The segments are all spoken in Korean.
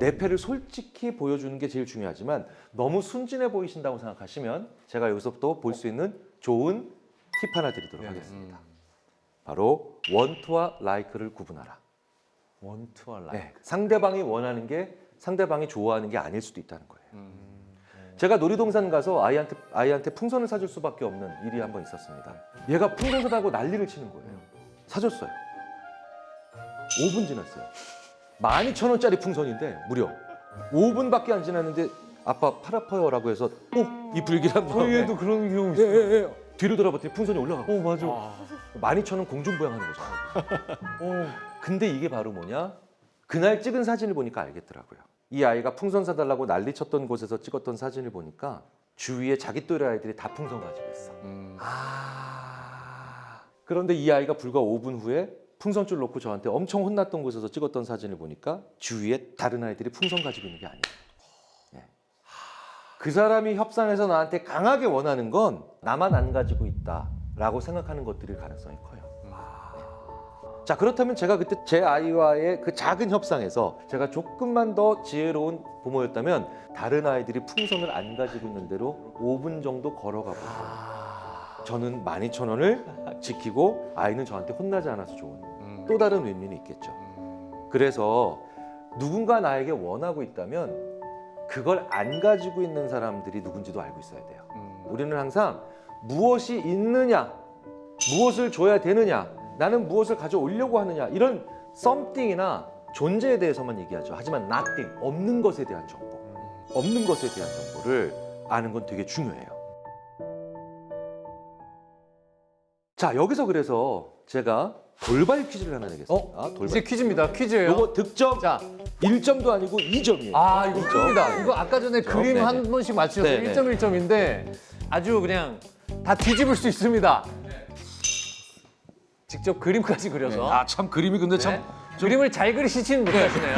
내 패를 솔직히 보여주는 게 제일 중요하지만 너무 순진해 보이신다고 생각하시면 제가 여기서부터 볼 수 있는 좋은 팁 하나 드리도록 하겠습니다. 바로 원투와 라이크를 구분하라. 원투와 라이크. 네, 상대방이 원하는 게 상대방이 좋아하는 게 아닐 수도 있다는 거예요. 제가 놀이동산 가서 아이한테 풍선을 사줄 수밖에 없는 일이 한 번 있었습니다. 얘가 풍선 사다고 난리를 치는 거예요. 사줬어요. 5분 지났어요. 12,000원짜리 풍선인데 무려 5분밖에 안 지났는데 아빠 팔 아파요라고 해서 이 불길한 마음에 저희 애도 그런 경우 있어요. 예. 뒤로 돌아봤더니 풍선이 올라가고 맞아. 12,000원 공중부양하는 거죠. 근데 이게 바로 뭐냐? 그날 찍은 사진을 보니까 알겠더라고요. 이 아이가 풍선 사달라고 난리 쳤던 곳에서 찍었던 사진을 보니까 주위에 자기 또래 아이들이 다 풍선 가지고 있어. 그런데 이 아이가 불과 5분 후에 풍선줄 놓고 저한테 엄청 혼났던 곳에서 찍었던 사진을 보니까 주위에 다른 아이들이 풍선 가지고 있는 게 아니에요. 네. 그 사람이 협상에서 나한테 강하게 원하는 건 나만 안 가지고 있다라고 생각하는 것들일 가능성이 커요. 자, 그렇다면 제가 그때 제 아이와의 그 작은 협상에서 제가 조금만 더 지혜로운 부모였다면 다른 아이들이 풍선을 안 가지고 있는 대로 5분 정도 걸어가 보고 저는 12,000원을 지키고 아이는 저한테 혼나지 않아서 좋은 또 다른 윈윈이 있겠죠. 그래서 누군가 나에게 원하고 있다면 그걸 안 가지고 있는 사람들이 누군지도 알고 있어야 돼요. 우리는 항상 무엇이 있느냐, 무엇을 줘야 되느냐, 나는 무엇을 가져오려고 하느냐 이런 something이나 존재에 대해서만 얘기하죠. 하지만 nothing, 없는 것에 대한 정보, 없는 것에 대한 정보를 아는 건 되게 중요해요. 자, 여기서 그래서 제가 돌발 퀴즈를 하나 내겠습니다. 돌발. 이제 퀴즈입니다. 퀴즈예요. 이거 득점 자, 1점도 아니고 2점이에요. 이거 퀴즈입니다. 이거 아까 전에 그림 네네. 한 번씩 맞추셔서 네네. 1점 1점인데 아주 그냥 다 뒤집을 수 있습니다. 직접 그림까지 그려서 참 그림이 근데 네. 그림을 잘 그리시지는 못하시네요.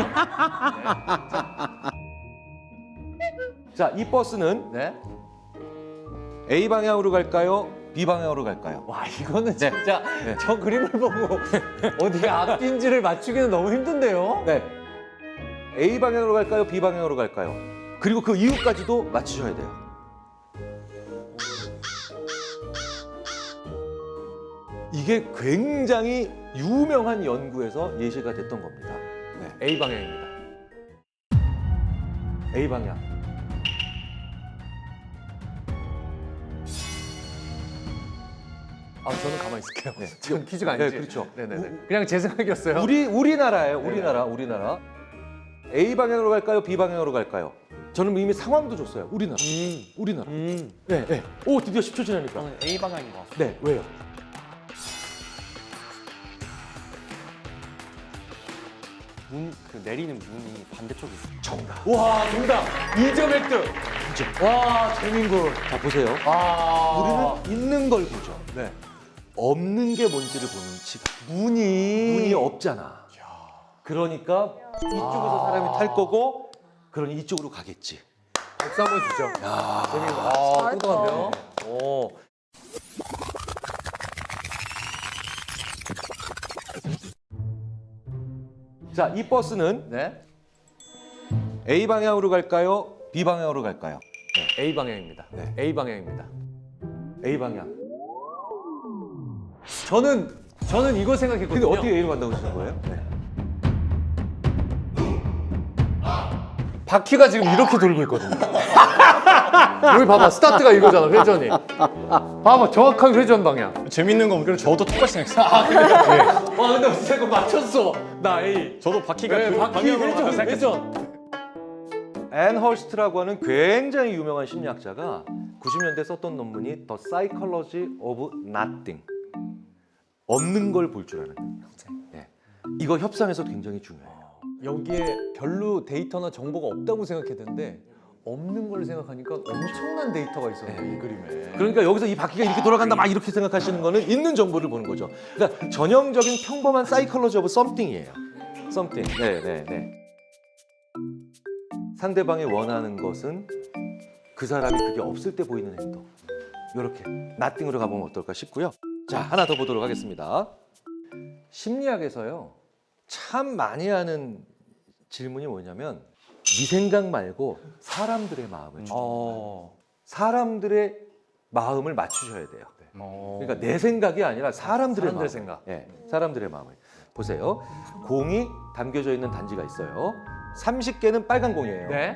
자, 이 버스는 네. A 방향으로 갈까요? B 방향으로 갈까요? 와, 이거는 진짜 저 그림을 보고 어디에 앞뒤인지를 맞추기는 너무 힘든데요. 네. A 방향으로 갈까요? B 방향으로 갈까요? 그리고 그 이유까지도 맞추셔야 돼요. 이게 굉장히 유명한 연구에서 예시가 됐던 겁니다. 네. A 방향입니다. A 방향. 저는 가만히 있을게요. 지금 퀴즈가 네, 아니지. 그렇죠. 네네네. 그냥 제 생각이었어요. 우리나라예요. 우리나라. A 방향으로 갈까요? B 방향으로 갈까요? 저는 이미 상황도 줬어요. 우리나라. 네. 오, 드디어 10초 지나니까. 저는 A 방향인 것 같아요. 네, 왜요? 그 내리는 문이 반대쪽에 있어요. 정답. 와, 정답. 2점 획득. 와, 재민군. 자, 보세요. 우리는 있는 걸 보죠. 네. 없는 게 뭔지를 보는 시각. 문이 없잖아. 그러니까 이쪽에서 사람이 탈 거고, 그러니 이쪽으로 가겠지. 박수 한번 주죠. 재민군. 똑똑한데요? 오. 자, 이 버스는 네. A 방향으로 갈까요? B 방향으로 갈까요? A 방향입니다. 네. A 방향입니다. A 방향. 저는 이거 생각했거든요. 근데 어떻게 A로 간다고 하시는 거예요? 네. 바퀴가 지금 이렇게 돌고 있거든요. 여기 봐봐, 스타트가 이거잖아, 회전이. 봐봐, 정확하게 회전 방향. 재밌는 건 그래 저도 똑같이 생각했어요. 와, 근데 진짜 이거 맞췄어. 나 A. 저도 바퀴가 네, 그 바퀴 방향으로 회전, 가서 생각했어요. 회전. 앤 헐스트라고 하는 굉장히 유명한 심리학자가 90년대에 썼던 논문이 The Psychology of Nothing. 없는 걸 볼 줄 아는 능력. 네. 이거 협상에서 굉장히 중요해요. 여기에 별로 데이터나 정보가 없다고 생각했는데 없는 걸 생각하니까 엄청난 데이터가 있었네, 이 그림에. 그러니까 여기서 이 바퀴가 이렇게 돌아간다 막 이렇게 생각하시는 거는 있는 정보를 보는 거죠. 그러니까 전형적인 평범한 사이컬러지 오브 썸띵이에요. 썸띵. 네. 상대방이 원하는 것은 그 사람이 그게 없을 때 보이는 행동. 이렇게 나띵으로 가보면 어떨까 싶고요. 자, 하나 더 보도록 하겠습니다. 심리학에서요, 참 많이 하는 질문이 뭐냐면 네 생각 말고 사람들의 마음을 사람들의 마음을 맞추셔야 돼요. 그러니까 내 생각이 아니라 사람들의 사람들 마음. 생각. 예, 사람들의 마음을 보세요. 공이 담겨져 있는 단지가 있어요. 30개는 빨간 공이에요. 네.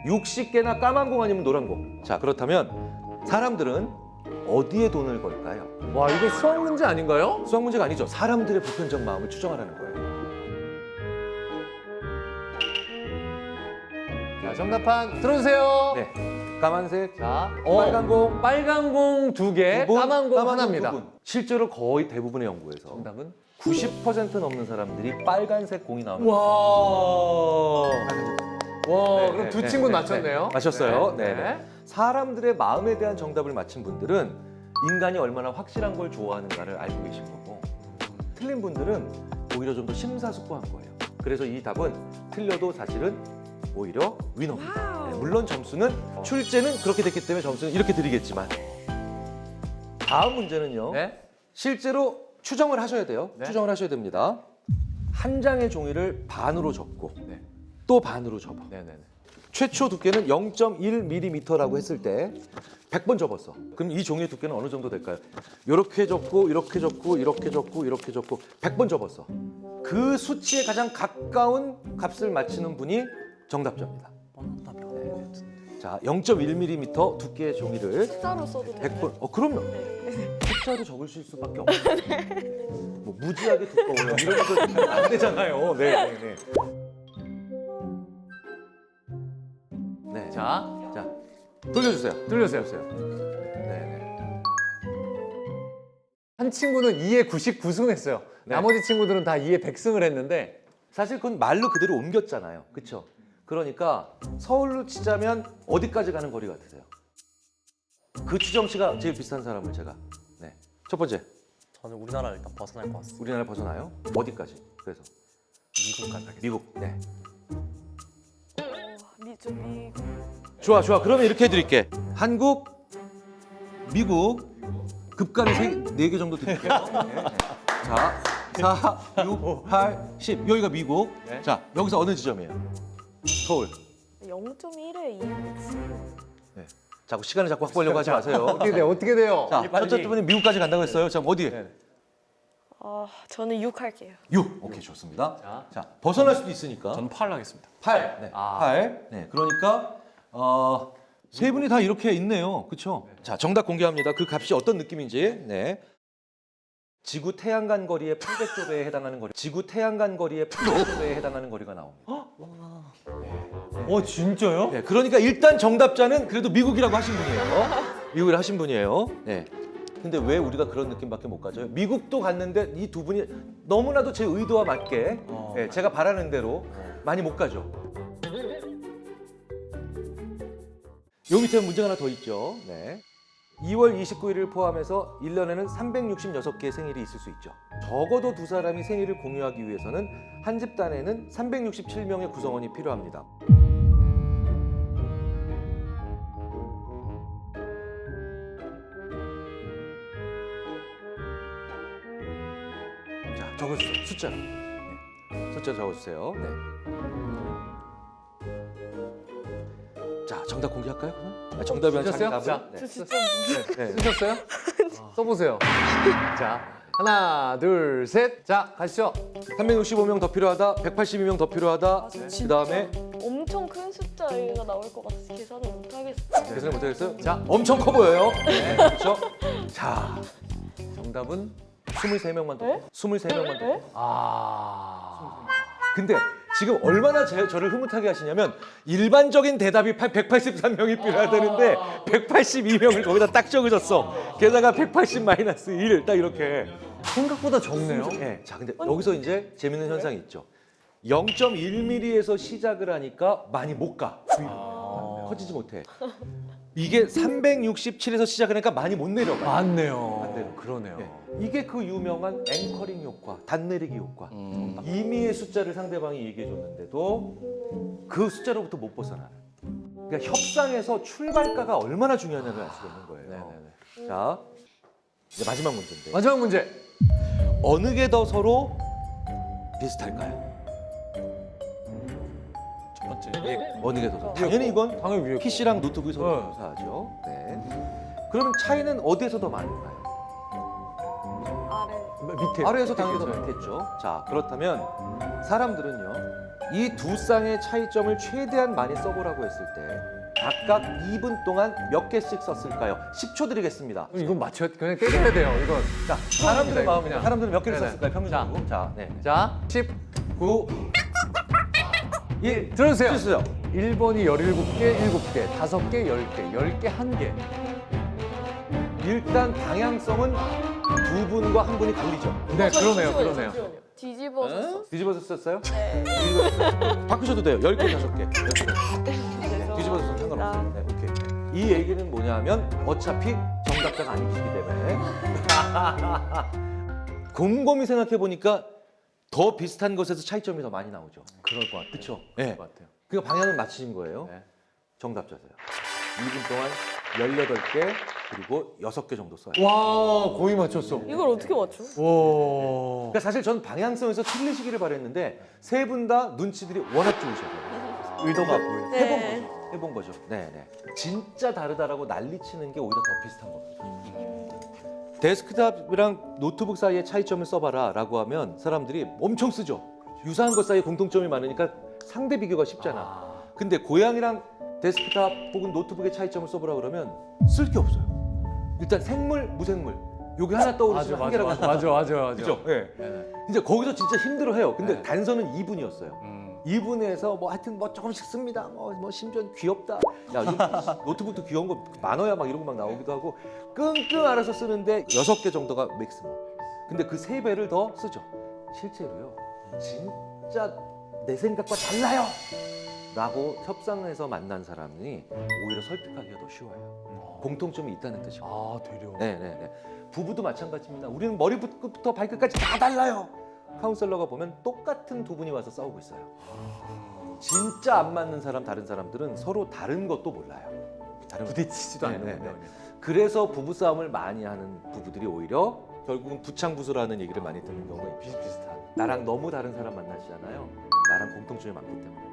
60개나 까만 공 아니면 노란 공. 자, 그렇다면 사람들은 어디에 돈을 걸까요? 와, 이거 수학 문제 아닌가요? 수학 문제가 아니죠. 사람들의 보편적 마음을 추정하라는 거예요. 자, 정답판 들어주세요. 네, 까만색, 자, 빨간 공, 빨간 공 2개, 두 분, 까만 공 공 하나입니다. 두 분. 실제로 거의 대부분의 연구에서 정답은? 90% 넘는 사람들이 빨간색 공이 나오는 와. 와, 네, 그럼 네, 두 네, 친구는 네, 맞췄네요. 네. 맞췄어요. 네. 네. 사람들의 마음에 대한 정답을 맞힌 분들은 인간이 얼마나 확실한 걸 좋아하는가를 알고 계신 거고, 틀린 분들은 오히려 좀 더 심사숙고한 거예요. 그래서 이 답은 틀려도 사실은 오히려 위너입니다. 네, 물론 점수는 출제는 그렇게 됐기 때문에 점수는 이렇게 드리겠지만, 다음 문제는요. 네. 실제로 추정을 하셔야 돼요. 네. 추정을 하셔야 됩니다. 한 장의 종이를 반으로 접고 네. 또 반으로 접어. 네네네. 최초 두께는 0.1mm라고 했을 때 100번 접었어. 그럼 이 종이의 두께는 어느 정도 될까요? 이렇게 접고 이렇게 접고 이렇게 접고 이렇게 접고 100번 접었어. 그 수치에 가장 가까운 값을 맞히는 분이 정답자입니다. 자, 0.1mm 두께의 종이를 숫자로 써도 되나요? 100번. 그럼요. 숫자로 적으실 수밖에 없어요. 뭐 무지하게 두꺼워요. 이런 거 안 되잖아요. 네, 네, 네. 네. 자, 자, 돌려주세요. 들려주세요. 네, 네. 한 친구는 2에 99승 했어요. 네. 나머지 친구들은 다 2에 100승을 했는데 사실 그건 말로 그대로 옮겼잖아요. 그렇죠? 그러니까 서울로 치자면 어디까지 가는 거리 같으세요? 그 추정치가 제일 비슷한 사람을 제가. 네. 첫 번째, 저는 우리나라를 일단 벗어날 것 같습니다. 우리나라 벗어나요? 어디까지? 그래서 미국까지 가겠습니다. 미국. 네. 미국. 좋아. 그러면 이렇게 해드릴게. 한국, 미국, 급간을 4개 정도 드릴게요. 네. 자, 4, 6, 8, 10. 여기가 미국. 네. 자, 여기서 어느 지점이에요? 서울. 0.1에 2. 네. 자꾸 시간을 자꾸 확보하려고 하지 마세요. 어떻게 돼요? 어떻게 돼요? 자, 첫째 분이 미국까지 간다고 했어요. 자, 어디에? 네. 저는 6 할게요. 6. 오케이, 좋습니다. 자, 벗어날 수도 있으니까. 저는 8 하겠습니다. 8. 네. 8. 네. 그러니까 세 분이 다 이렇게 있네요. 그렇죠? 자, 정답 공개합니다. 그 값이 어떤 느낌인지. 네. 지구 태양간 거리의 800조배에 해당하는 거리. 지구 태양간 거리의 800조배에 해당하는 거리가 나옵니다. 진짜요? 네. 그러니까 일단 정답자는 그래도 미국이라고 하신 분이에요. 미국이라고 하신 분이에요. 네. 근데 왜 우리가 그런 느낌밖에 못 가져요? 미국도 갔는데 이 두 분이 너무나도 제 의도와 맞게 네, 제가 바라는 대로 많이 못 가죠. 요 밑에 문제가 하나 더 있죠. 네. 2월 29일을 포함해서 1년에는 366개의 생일이 있을 수 있죠. 적어도 두 사람이 생일을 공유하기 위해서는 한 집단에는 367명의 구성원이 필요합니다. 자, 적어주세요. 숫자. 네. 숫자 적어주세요. 네. 자, 정답 공개할까요? 그럼? 정답이 아니라 자기 쓰셨어요? 답을. 자, 네. 저 진짜 네. 쓰셨어요? 써보세요. 자, 하나, 둘, 셋. 자, 가시죠. 365명 더 필요하다. 182명 더 필요하다. 저 그 진짜 다음에 엄청 큰 숫자가 나올 것 같아서 계산을 못 하겠어요. 계산을 못하겠어요? 자, 엄청 커 보여요. 네, 그렇죠? 자, 정답은 23명만 더. 네? 23명만 더. 네? 근데 지금 얼마나 저를 흐뭇하게 하시냐면 일반적인 대답이 183명이 필요하다는데 182명을 거기다 딱 적으셨어. 게다가 180 마이너스 1 딱 이렇게. 생각보다 적네요. 네. 자, 근데 여기서 이제 재밌는 현상이 있죠. 0.1mm에서 시작을 하니까 많이 못 가. 커지지 못해. 이게 367에서 시작하니까 많이 못 내려가. 맞네요. 맞네요. 그러네요. 네. 이게 그 유명한 앵커링 효과, 단내리기 효과. 임의의 숫자를 상대방이 얘기해 줬는데도 그 숫자로부터 못 벗어나는. 그러니까 협상에서 출발가가 얼마나 중요하냐를 알 수가 있는 거예요. 네네네. 자, 이제 마지막 문제인데 마지막 문제. 어느 게 더 서로 비슷할까요? 맞지? 어느 게 더 좋아? 당연히 이건 당연히 위에 거. PC랑 노트북이 서로 네. 유사하죠. 네. 그러면 차이는 어디에서 더 많을까요? 아래. 밑에 아래에서 당연히 더 밑에서. 많겠죠. 자, 그렇다면 사람들은요, 이 두 쌍의 차이점을 최대한 많이 써보라고 했을 때 각각 2분 동안 몇 개씩 썼을까요? 10초 드리겠습니다. 이건 맞춰 그냥 깨져야 돼요. 이건. 자, 사람들의 이거 마음입니다. 그냥. 사람들은 몇 개를 네네. 썼을까요? 평균적으로. 자, 네. 자, 10, 9, 1. 들어주세요. 주세요. 1번이 17개, 7개, 5개, 10개, 10개, 1개. 일단 방향성은 두 분과 한 분이 달리죠. 네, 저 그러네요. 잠시만요, 그러네요. 잠시만요. 뒤집어서 썼 뒤집어서 썼어요? 네. 뒤집어서 바꾸셔도 돼요. 10개, 5개. 10개. 그래서 뒤집어서 써도 상관없어요. 네, 오케이. 이 얘기는 뭐냐면 어차피 정답자가 아니시기 때문에 곰곰이 생각해 보니까 더 비슷한 것에서 차이점이 더 많이 나오죠. 그럴 것 같아요. 그렇죠. 그럴 네. 것 같아요. 그러니까 방향을 맞추신 거예요. 네. 정답자세요. 2분 동안 18개 그리고 6개 정도 써요. 와, 거의 맞췄어. 이걸 어떻게 맞춰? 와. 그러니까 사실 전 방향성에서 틀리시기를 바랬는데 세 분 다 눈치들이 워낙 좋으셔요. 의도가 보여. 네. 해본 거죠. 네, 네. 진짜 다르다라고 난리치는 게 오히려 더 비슷한 겁니다. 데스크탑이랑 노트북 사이의 차이점을 써봐라라고 하면 사람들이 엄청 쓰죠. 유사한 것 사이에 공통점이 많으니까 상대 비교가 쉽잖아. 근데 고양이랑 데스크탑 혹은 노트북의 차이점을 써보라 그러면 쓸 게 없어요. 일단 생물, 무생물 요게 하나 떠오르시면 한 개라고 맞아. 그죠? 네. 네. 이제 거기서 진짜 힘들어해요. 근데 네. 단서는 2분이었어요. 2분에서 뭐 하여튼 뭐 조금씩 씁니다. 뭐 심지어 귀엽다. 야, 노트북도 귀여운 거 만화야 막 이런 거 막 나오기도 하고 끙끙 알아서 쓰는데 6개 정도가 맥시멈. 근데 그 3배를 더 쓰죠. 실제로요. 진짜 내 생각과 달라요. 라고 협상해서 만난 사람이 오히려 설득하기가 더 쉬워요. 공통점이 있다는 뜻이고. 아, 되려. 네네네. 부부도 마찬가지입니다. 우리는 머리부터 발끝까지 다 달라요. 카운셀러가 보면 똑같은 두 분이 와서 싸우고 있어요. 진짜 안 맞는 사람, 다른 사람들은 서로 다른 것도 몰라요. 다른 부딪히지도 네, 않는 네, 거예요. 네. 그래서 부부싸움을 많이 하는 부부들이 오히려 결국은 부창부수라는 얘기를 많이 듣는 경우에 비슷비슷한 나랑 너무 다른 사람 만나시잖아요. 나랑 공통점이 많기 때문입니다.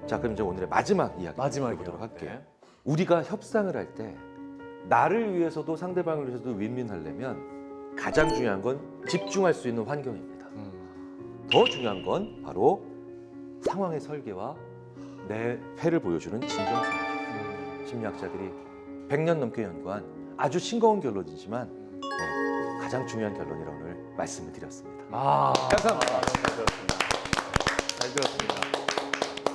자, 그럼 이제 오늘의 마지막 이야기 마지막이요. 보도록 할게요. 네. 우리가 협상을 할 때 나를 위해서도 상대방을 위해서도 윈윈하려면 가장 중요한 건 집중할 수 있는 환경입니다. 더 중요한 건 바로 상황의 설계와 내 패를 보여주는 진정성. 심리학자들이 100년 넘게 연구한 아주 싱거운 결론이지만 네, 가장 중요한 결론이라고 오늘 말씀을 드렸습니다. 감사합니다. 잘 들었습니다.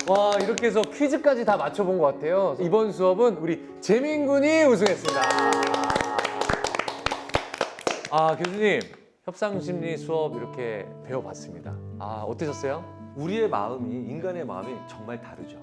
와, 이렇게 해서 퀴즈까지 다 맞춰본 것 같아요. 이번 수업은 우리 재민 군이 우승했습니다. 교수님, 협상심리 수업 이렇게 배워봤습니다. 어떠셨어요? 우리의 마음이 인간의 마음이 정말 다르죠.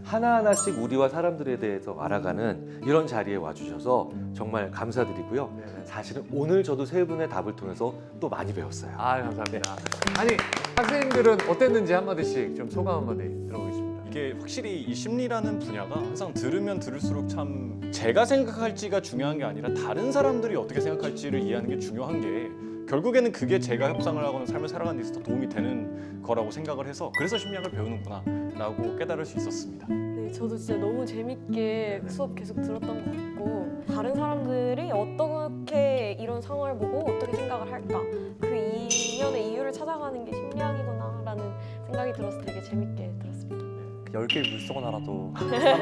하나하나씩 우리와 사람들에 대해서 알아가는 이런 자리에 와주셔서 정말 감사드리고요. 네네. 사실은 오늘 저도 세 분의 답을 통해서 또 많이 배웠어요. 감사합니다. 아니, 학생들은 어땠는지 한마디씩 좀 소감 한마디 들어보겠습니다. 이게 확실히 이 심리라는 분야가 항상 들으면 들을수록 참 제가 생각할지가 중요한 게 아니라 다른 사람들이 어떻게 생각할지를 이해하는 게 중요한 게 결국에는 그게 제가 협상을 하거나 삶을 살아가는 데 있어서 도움이 되는 거라고 생각을 해서 그래서 심리학을 배우는구나 라고 깨달을 수 있었습니다. 네, 저도 진짜 너무 재밌게 수업 계속 들었던 것 같고 다른 사람들이 어떻게 이런 상황을 보고 어떻게 생각을 할까 그 이면의 이유를 찾아가는 게 심리학이구나라는 생각이 들어서 되게 재밌게 들었습니다. 10개의 물속어나라도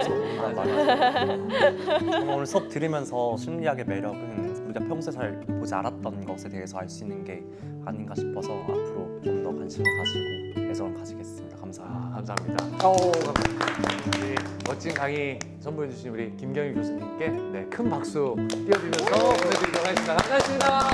정말 오늘 수업 들으면서 심리학의 매력은 우리가 평소에 잘 보지 않았던 것에 대해서 알 수 있는 게 아닌가 싶어서 앞으로 좀 더 관심을 가지고 애정을 가지겠습니다. 감사합니다. 감사합니다. 우리 멋진 강의 선보여 주신 우리 김경희 교수님께 큰 박수 띄워드리면서 보내드리도록 하겠습니다. 감사합니다.